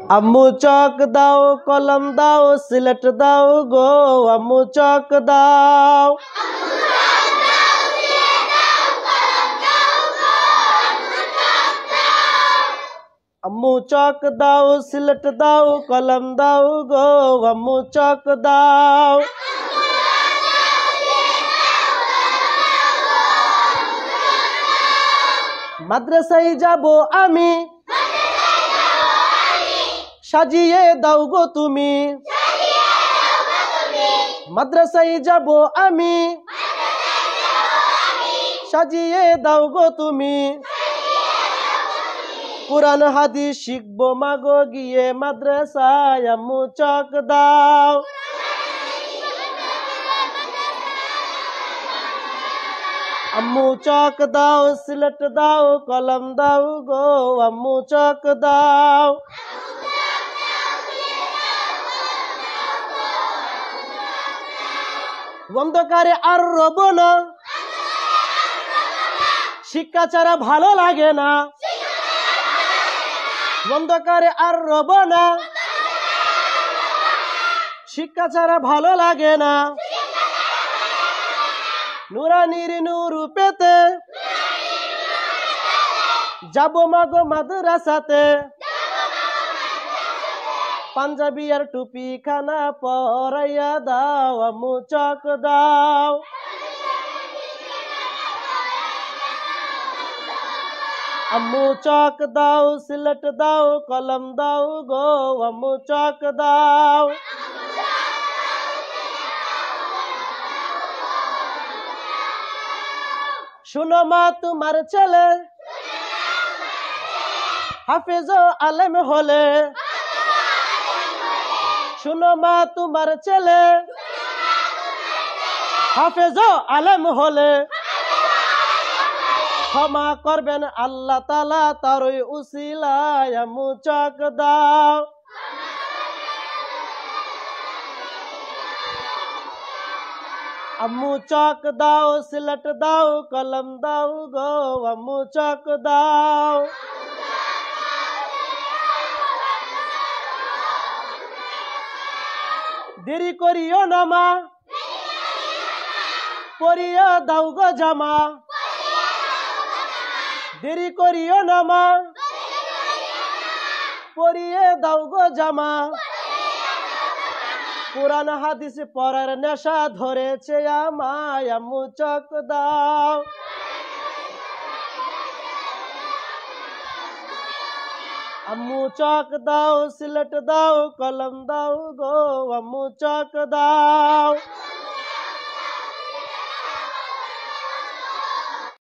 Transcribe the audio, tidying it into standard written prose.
আম্মু চক দাও কলম দাও সিলেট দাও গো আম্মু চক দাও আম্মু চক দাও সিলেট দাও কলম দাও গো আম্মু চক দাও মাদ্রাসায় যাব আমি সাজিয়ে দাও গো তুমি মাদ্রাসায় যাব আমি সাজিয়ে দাও গো তুমি কুরআন হাদিস শিখবো মাগো গিয়ে মাদ্রাসায় আম্মু চক দাও আম্মু চক দাও সিলেট দাও কলম দাও গো আম্মু চক দাও অন্ধকারে আর রব না শিক্ষা ছাড়া ভালো লাগে না অন্ধকারে আর রব না শিক্ষা ছাড়া ভালো লাগে না নুরানির নূর পেতে যাব মাগো মাদ্রাসাতে পাঞ্জাবি আর টুপি খানা পরাইয়া দাও আম্মু চক দাও আম্মু চক দাও সিলেট দাও কলম দাও গো আম্মু চক দাও শুনো মা তোমার ছেলে হাফেজ আলেম হলে শুনো মা তোমার ছেলে হাফেজ আলেম হলে ক্ষমা করবেন আল্লাহ তাআলা তারই উসিলায় আম্মু চক দাও আম্মু চক দাও সিলেট দাও কলম দাও গো আম্মু চক দাও দেরি করিও না মা পরিয়া দাও গো জামা দেরি করিও না মা পরিয়ে দাও গো জামা কুরআন হাদিস পড়ার নেশা ধরেছে আমায় আম্মু চক দাও আম্মু চক দাও সিলেট দাও কলম দাও গো আম্মু চক দাও